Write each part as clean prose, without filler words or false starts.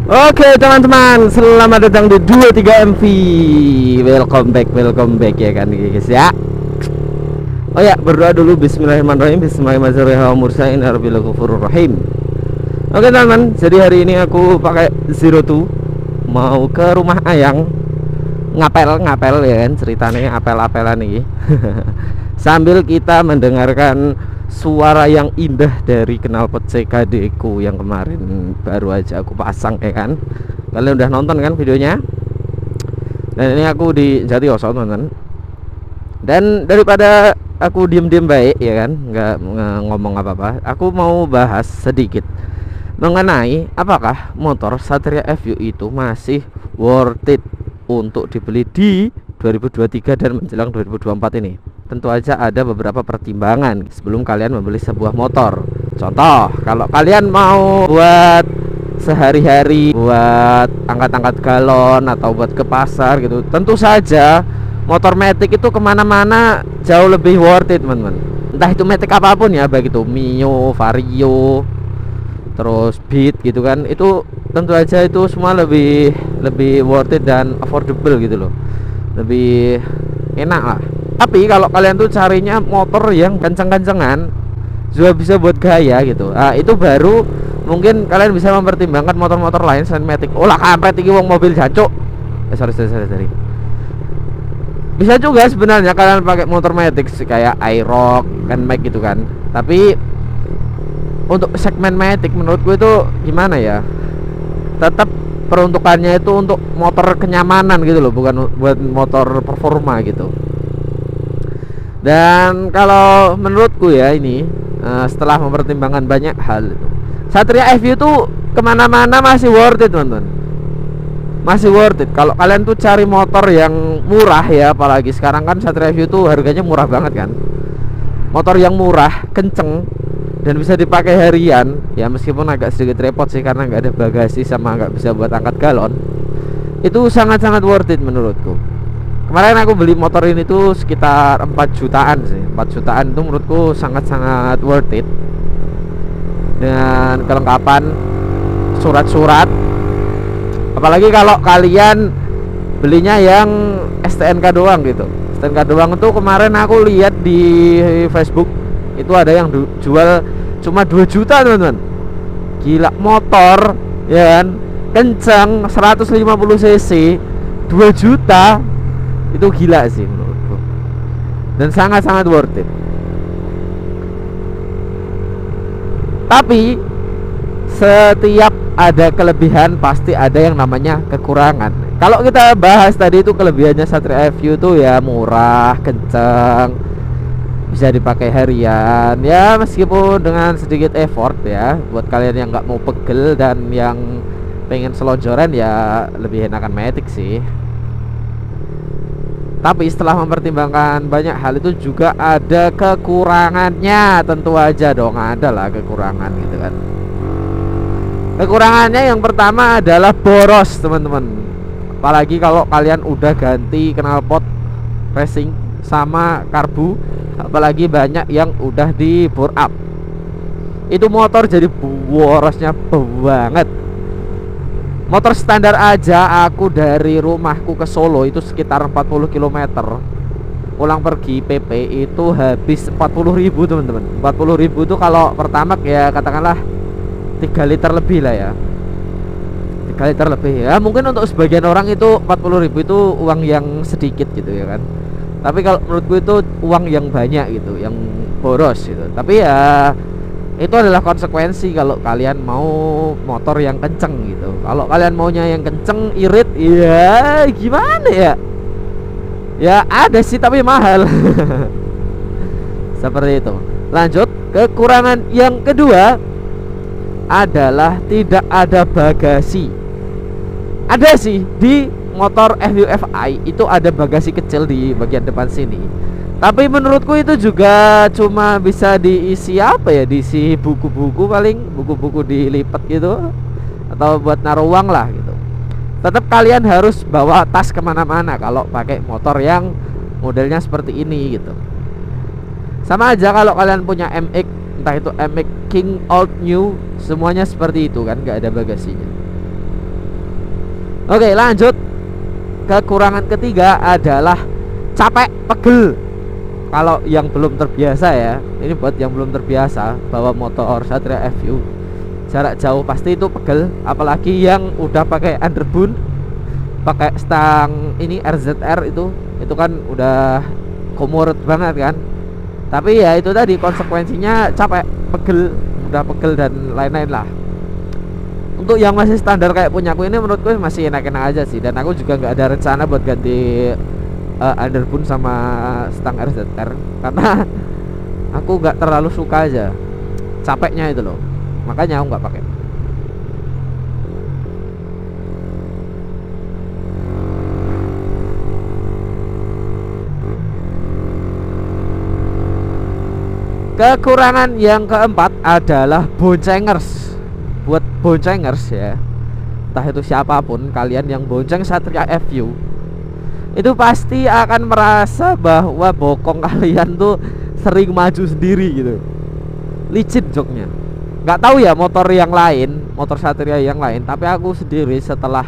Oke teman-teman, selamat datang di 23 MV. Welcome back ya kan guys ya. Oh ya, berdoa dulu. Bismillahirrahmanirrahim. Bismillahirrahmanirrahim. Oke teman-teman, jadi hari ini aku pakai Zero Two mau ke rumah Ayang. Ngapel ya kan, ceritanya apel-apelan nih. Sambil kita mendengarkan suara yang indah dari knalpot CKD ku yang kemarin baru aja aku pasang ya kan. Kalian udah nonton kan videonya? Dan ini aku di Jatiosok teman-teman. Dan daripada aku diem-diem baik ya kan, nggak ngomong apa-apa, aku mau bahas sedikit mengenai apakah motor Satria FU itu masih worth it untuk dibeli di 2023 dan menjelang 2024 ini. Tentu aja ada beberapa pertimbangan sebelum kalian membeli sebuah motor. Contoh, kalau kalian mau buat sehari-hari, buat angkat-angkat galon atau buat ke pasar gitu, tentu saja motor matic itu kemana-mana jauh lebih worth it teman-teman. Entah itu matic apapun ya, baik itu Mio, Vario, terus Beat gitu kan, itu tentu aja itu semua lebih worth it dan affordable gitu loh, lebih enak lah. Tapi kalau kalian tuh carinya motor yang kenceng-kencengan juga bisa buat gaya gitu, itu baru mungkin kalian bisa mempertimbangkan motor-motor lain selain matic. Oh lah, kampret iki wong mobil jancuk. Sorry. Bisa juga sebenarnya kalian pakai motor matic kayak Aerox kan, Mac gitu kan. Tapi untuk segmen matic menurutku itu gimana ya, tetap peruntukannya itu untuk motor kenyamanan gitu loh, bukan buat motor performa gitu. Dan kalau menurutku ya ini, setelah mempertimbangkan banyak hal itu, Satria FU itu kemana-mana masih worth it teman-teman. Masih worth it kalau kalian tuh cari motor yang murah ya, apalagi sekarang kan Satria FU itu harganya murah banget kan. Motor yang murah, kenceng, dan bisa dipakai harian ya, meskipun agak sedikit repot sih karena nggak ada bagasi sama nggak bisa buat angkat galon. Itu sangat-sangat worth it menurutku. Kemarin aku beli motor ini tuh sekitar 4 jutaan sih. 4 jutaan itu menurutku sangat-sangat worth it. Dengan kelengkapan surat-surat. Apalagi kalau kalian belinya yang STNK doang gitu. STNK doang itu kemarin aku lihat di Facebook itu ada yang jual cuma 2 juta teman-teman. Gila, motor ya kan, kencang 150 cc 2 juta. Itu gila sih menurutku, dan sangat-sangat worth it. Tapi setiap ada kelebihan pasti ada yang namanya kekurangan. Kalau kita bahas tadi itu kelebihannya Satria FU itu ya murah, kenceng, bisa dipakai harian ya, meskipun dengan sedikit effort ya. Buat kalian yang nggak mau pegel dan yang pengen selonjoran ya lebih enakan matic sih. Tapi setelah mempertimbangkan banyak hal itu juga ada kekurangannya. Tentu aja dong ada lah kekurangan gitu kan. Kekurangannya yang pertama adalah boros teman-teman. Apalagi kalau kalian udah ganti knalpot racing sama karbu, apalagi banyak yang udah di bore up, itu motor jadi borosnya banget. Motor standar aja aku dari rumahku ke Solo itu sekitar 40 km. Pulang pergi PP itu habis 40.000 teman-teman. 40.000 itu kalau pertamax ya katakanlah 3 liter lebih lah ya. 3 liter lebih ya. Mungkin untuk sebagian orang itu 40.000 itu uang yang sedikit gitu ya kan. Tapi kalau menurutku itu uang yang banyak gitu, yang boros gitu. Tapi ya itu adalah konsekuensi kalau kalian mau motor yang kenceng gitu. Kalau kalian maunya yang kenceng, irit, ya gimana ya? Ya ada sih tapi mahal. Seperti itu. Lanjut, kekurangan yang kedua adalah tidak ada bagasi. Ada sih di motor FUFI itu ada bagasi kecil di bagian depan sini. Tapi menurutku itu juga cuma bisa diisi apa ya, diisi buku-buku, paling buku-buku dilipat gitu, atau buat naruh uang lah gitu. Tetap kalian harus bawa tas kemana-mana kalau pakai motor yang modelnya seperti ini gitu. Sama aja kalau kalian punya MX, entah itu MX King Old New, semuanya seperti itu kan, nggak ada bagasinya. Oke, lanjut. Kekurangan ketiga adalah capek, pegel. Kalau yang belum terbiasa ya, ini buat yang belum terbiasa bawa motor Satria FU jarak jauh pasti itu pegel, apalagi yang udah pakai underbone, pakai stang ini RZR itu kan udah komurut banget kan. Tapi ya itu tadi konsekuensinya capek, pegel, udah pegel dan lain-lain lah. Untuk yang masih standar kayak punyaku ini menurutku masih enak-enak aja sih, dan aku juga nggak ada rencana buat ganti underbone sama stang RZR karena aku nggak terlalu suka aja capeknya itu loh, makanya aku nggak pakai. Kekurangan yang keempat adalah boncengers. Buat boncengers ya, entah itu siapapun kalian yang bonceng Satria FU, itu pasti akan merasa bahwa bokong kalian tuh sering maju sendiri gitu, licin joknya. Nggak tahu ya motor yang lain, motor Satria yang lain, tapi aku sendiri setelah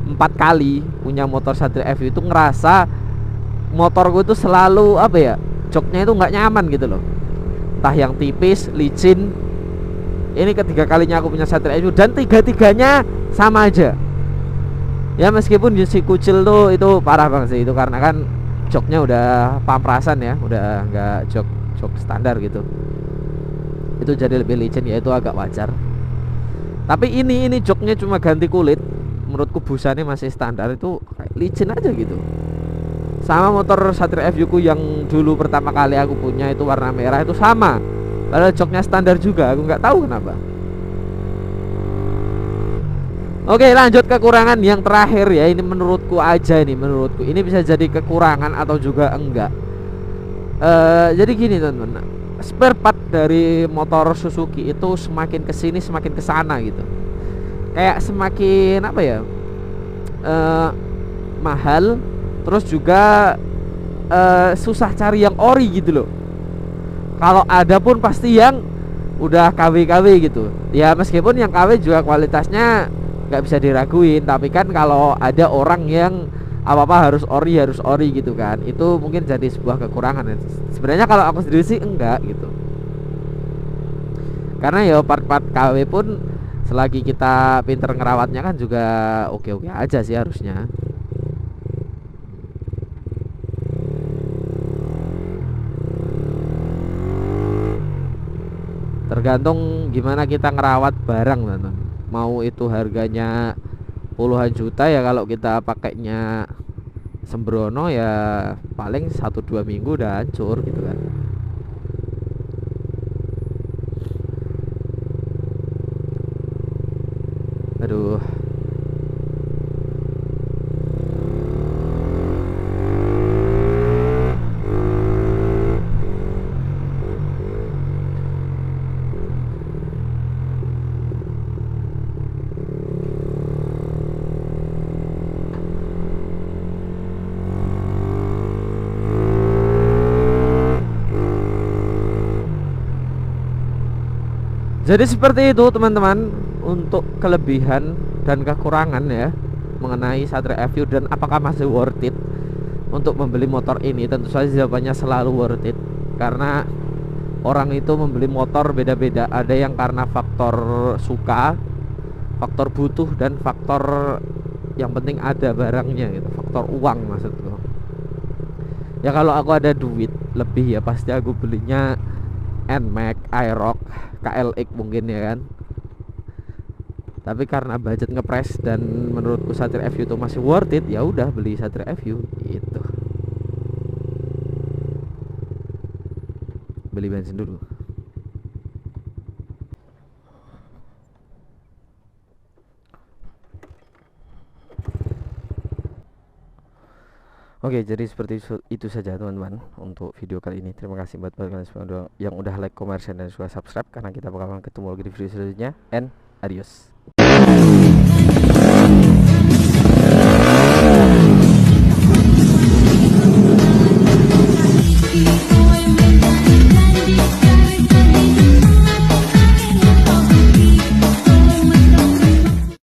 4 kali punya motor Satria FU itu ngerasa motorku itu selalu apa ya, joknya itu nggak nyaman gitu loh, entah yang tipis, licin. Ini ketiga kalinya aku punya Satria FU dan tiga-tiganya sama aja. Ya meskipun si kucil tuh itu parah banget sih, itu karena kan joknya udah pamprasan ya, udah nggak jok standar gitu. Itu jadi lebih licin ya, itu agak wajar. Tapi ini joknya cuma ganti kulit, menurutku busanya masih standar, itu kayak licin aja gitu. Sama motor Satria FU ku yang dulu pertama kali aku punya itu warna merah itu sama, padahal joknya standar juga, aku nggak tahu kenapa. Oke, lanjut kekurangan yang terakhir ya, ini menurutku aja, ini menurutku ini bisa jadi kekurangan atau juga enggak. Jadi gini teman-teman, spare part dari motor Suzuki itu semakin kesini semakin kesana gitu, kayak semakin apa ya, mahal, terus juga susah cari yang ori gitu loh. Kalau ada pun pasti yang udah KW gitu. Ya meskipun yang KW juga kualitasnya nggak bisa diraguin, tapi kan kalau ada orang yang apa-apa harus ori gitu kan, itu mungkin jadi sebuah kekurangan. Sebenarnya kalau aku sendiri sih enggak gitu, karena ya part-part KW pun selagi kita pinter ngerawatnya kan juga oke-oke aja sih harusnya. Tergantung gimana kita ngerawat barang teman. Mau itu harganya puluhan juta ya, kalau kita pakainya sembrono ya paling 1-2 minggu udah hancur gitu kan. Aduh. Jadi seperti itu teman-teman untuk kelebihan dan kekurangan ya mengenai Satria FU, dan apakah masih worth it untuk membeli motor ini. Tentu saja jawabannya selalu worth it, karena orang itu membeli motor beda-beda. Ada yang karena faktor suka, faktor butuh, dan faktor yang penting ada barangnya gitu, faktor uang maksudku. Ya kalau aku ada duit lebih ya pasti aku belinya NMAX, Aerox, KLX mungkin ya kan. Tapi karena budget ngepres dan menurutku Satria FU itu masih worth it, ya udah beli Satria FU gitu. Beli bensin dulu. Oke, jadi seperti itu saja teman-teman untuk video kali ini. Terima kasih buat kalian semua yang udah like, comment, share, dan juga subscribe, karena kita bakalan ketemu lagi di video selanjutnya. And adios.